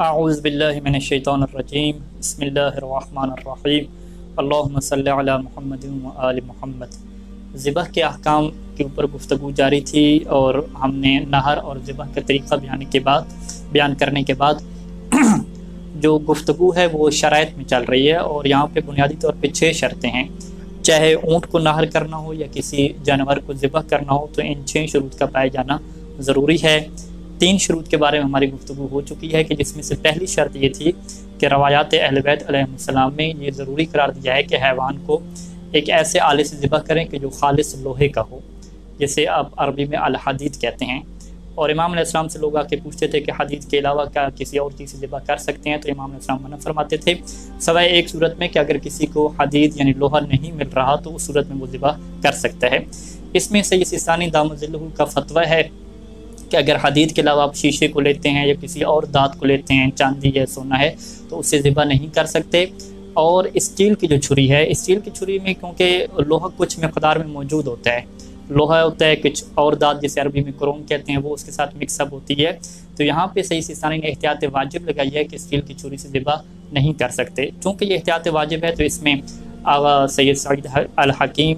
اعوذ باللہ من الشیطان الرجیم بسم اللہ الرحمن الرحیم اللہم صلی علی محمد و آل محمد۔ ذبح کے احکام کے اوپر گفتگو جاری تھی اور ہم نے نہر اور ذبح کا طریقہ بیان کرنے کے بعد جو گفتگو ہے وہ شرائط میں چل رہی ہے، اور یہاں پہ بنیادی طور پہ 6 شرطیں ہیں۔ چاہے اونٹ کو نہر کرنا ہو یا کسی جانور کو ذبح کرنا ہو تو ان 6 شروط کا پایا جانا ضروری ہے۔ 3 شروط کے بارے میں ہماری گفتگو ہو چکی ہے کہ جس میں سے پہلی شرط یہ تھی کہ روایات اہل بیت علیہ السلام میں یہ ضروری قرار دیا ہے کہ حیوان کو ایک ایسے آلے سے ذبح کریں کہ جو خالص لوہے کا ہو، جسے آپ عربی میں الحدید کہتے ہیں۔ اور امام علیہ السلام سے لوگ آ کے پوچھتے تھے کہ حدید کے علاوہ کیا کسی اور چیز سے ذبح کر سکتے ہیں، تو امام علیہ السلام منع فرماتے تھے سوائے ایک صورت میں کہ اگر کسی کو حدید یعنی لوہا نہیں مل رہا تو اس صورت میں وہ ذبح کر سکتا ہے۔ اس میں سید سیستانی دامت ظلہ کا فتویٰ ہے کہ اگر حدید کے علاوہ آپ شیشے کو لیتے ہیں یا کسی اور دھات کو لیتے ہیں، چاندی یا سونا ہے، تو اس سے ذبح نہیں کر سکتے۔ اور اسٹیل کی جو چھری ہے، اسٹیل کی چھری میں کیونکہ لوہا کچھ مقدار میں موجود ہوتا ہے، لوہا ہوتا ہے کچھ اور دھات جسے عربی میں کروم کہتے ہیں، وہ اس کے ساتھ مکس اپ ہوتی ہے، تو یہاں پہ سید سیستانی نے احتیاط واجب لگائی ہے کہ اسٹیل کی چھری سے ذبح نہیں کر سکتے۔ چونکہ یہ احتیاط واجب ہے تو اس میں آغا سید سعید الحکیم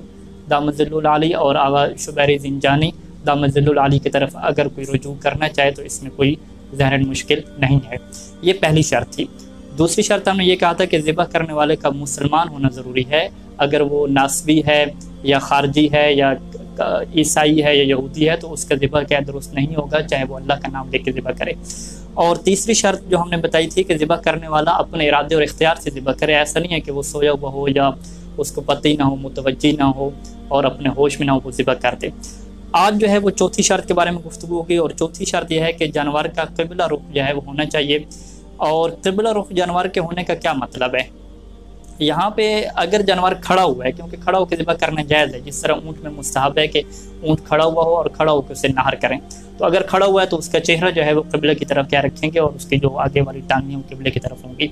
دامت ظلہ علیہ اور آغا شبیر زنجانی دامت ظلہ علیہ کی طرف اگر کوئی رجوع کرنا چاہے تو اس میں کوئی ظاہراً مشکل نہیں ہے۔ یہ پہلی شرط تھی۔ دوسری شرط ہم نے یہ کہا تھا کہ ذبح کرنے والے کا مسلمان ہونا ضروری ہے۔ اگر وہ ناسبی ہے یا خارجی ہے یا عیسائی ہے یا یہودی ہے تو اس کا ذبح کیا درست نہیں ہوگا، چاہے وہ اللہ کا نام لے کے ذبح کرے۔ اور تیسری شرط جو ہم نے بتائی تھی کہ ذبح کرنے والا اپنے ارادے اور اختیار سے ذبح کرے، ایسا نہیں ہے کہ وہ سویا ہوا ہو یا اس کو پتہ ہی نہ ہو، متوجہ نہ ہو اور اپنے ہوش میں نہ ہو وہ ذبح کر دے۔ آج جو ہے وہ چوتھی شرط کے بارے میں گفتگو ہوگی، اور چوتھی شرط یہ ہے کہ جانور کا قبلہ رخ جو ہے وہ ہونا چاہیے۔ اور قبلہ رخ جانور کے ہونے کا کیا مطلب ہے؟ یہاں پہ اگر جانور کھڑا ہوا ہے، کیونکہ کھڑا ہو کے ذبح کرنا جائز ہے، جس طرح اونٹ میں مستحب ہے کہ اونٹ کھڑا ہوا ہو اور کھڑا ہو کے اسے نہر کریں، تو اگر کھڑا ہوا ہے تو اس کا چہرہ جو ہے وہ قبلہ کی طرف کیا رکھیں گے اور اس کی جو آگے والی ٹانگیں وہ قبلے کی طرف ہوں گی۔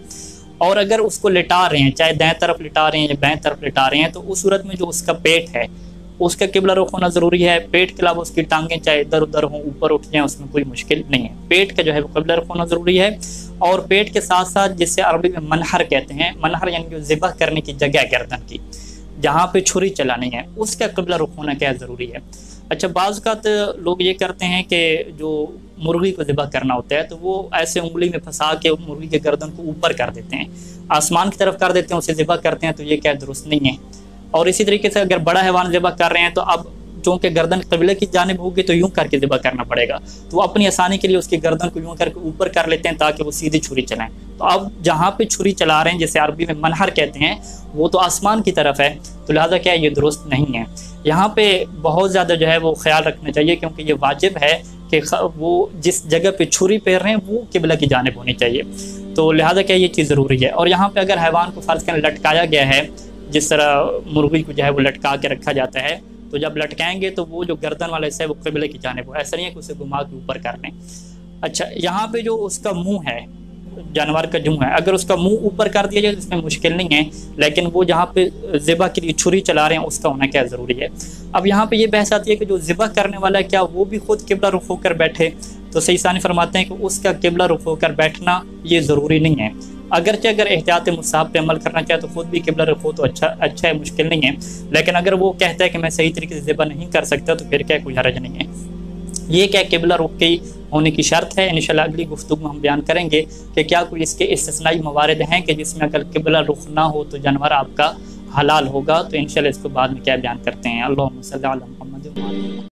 اور اگر اس کو لٹا رہے ہیں، چاہے دائیں طرف لٹا رہے ہیں یا بائیں طرف لٹا رہے ہیں، تو اس صورت میں جو اس کا پیٹ ہے اس کا قبلہ رخ ہونا ضروری ہے۔ پیٹ کے علاوہ اس کی ٹانگیں چاہے ادھر ادھر ہوں، اوپر اٹھ جائیں، اس میں کوئی مشکل نہیں ہے۔ پیٹ کا جو ہے وہ قبلہ رخ ہونا ضروری ہے۔ اور پیٹ کے ساتھ ساتھ جسے عربی میں منہر کہتے ہیں، منہر یعنی جو ذبح کرنے کی جگہ گردن کی، جہاں پہ چھری چلانی ہے، اس کا قبلہ رخ ہونا کیا ضروری ہے۔ اچھا، بعض اوقات لوگ یہ کرتے ہیں کہ جو مرغی کو ذبح کرنا ہوتا ہے تو وہ ایسے انگلی میں پھنسا کے مرغی کے گردن کو اوپر کر دیتے ہیں، آسمان کی طرف کر دیتے ہیں، اسے ذبح کرتے ہیں، تو یہ کیا درست نہیں ہے۔ اور اسی طریقے سے اگر بڑا حیوان ذبح کر رہے ہیں تو اب چونکہ گردن قبلے کی جانب ہوگی تو یوں کر کے ذبح کرنا پڑے گا، تو وہ اپنی آسانی کے لیے اس کی گردن کو یوں کر کے اوپر کر لیتے ہیں تاکہ وہ سیدھی چھری چلائیں۔ تو اب جہاں پہ چھری چلا رہے ہیں، جسے عربی میں منہر کہتے ہیں، وہ تو آسمان کی طرف ہے، تو لہٰذا کیا یہ درست نہیں ہے۔ یہاں پہ بہت زیادہ جو ہے وہ خیال رکھنا چاہیے، کیونکہ یہ واجب ہے کہ وہ جس جگہ پہ چھری پھیر رہے ہیں وہ قبلہ کی جانب ہونی چاہیے، تو لہٰذا کیا یہ چیز ضروری ہے۔ اور یہاں پہ اگر حیوان کو فرض کریں لٹکایا گیا ہے، جس طرح مرغی کو جو ہے وہ لٹکا کے رکھا جاتا ہے، تو جب لٹکائیں گے تو وہ جو گردن والا حصہ ہے وہ قبلے کی جانب ہو، ایسا نہیں ہے کہ اسے گھما کے اوپر کر لیں۔ اچھا، یہاں پہ جو اس کا منہ ہے، جانور کا جو ہے، اگر اس کا منہ اوپر کر دیا جائے تو اس میں مشکل نہیں ہے، لیکن وہ جہاں پہ ذبح کے لیے چھری چلا رہے ہیں اس کا ہونا کیا ضروری ہے۔ اب یہاں پہ یہ بحث آتی ہے کہ جو ذبح کرنے والا ہے کیا وہ بھی خود قبلہ رخ ہو کر بیٹھے، تو سید ثانی فرماتے ہیں کہ اس کا قبلہ رخ ہو کر بیٹھنا یہ ضروری نہیں ہے۔ اگرچہ اگر احتیاط مستحب پہ عمل کرنا چاہے تو خود بھی قبلہ رخ ہو تو اچھا ہے، مشکل نہیں ہے، لیکن اگر وہ کہتا ہے کہ میں صحیح طریقے سے ذبح نہیں کر سکتا تو پھر کیا کوئی حرج نہیں ہے۔ یہ کیا قبلہ رخ کی ہونے کی شرط ہے۔ انشاءاللہ اگلی گفتگو ہم بیان کریں گے کہ کیا کوئی اس کے استثنائی موارد ہیں کہ جس میں اگر قبلہ رخ نہ ہو تو جانور آپ کا حلال ہوگا، تو انشاءاللہ اس کو بعد میں کیا بیان کرتے ہیں۔ اللہم صلی علی محمد۔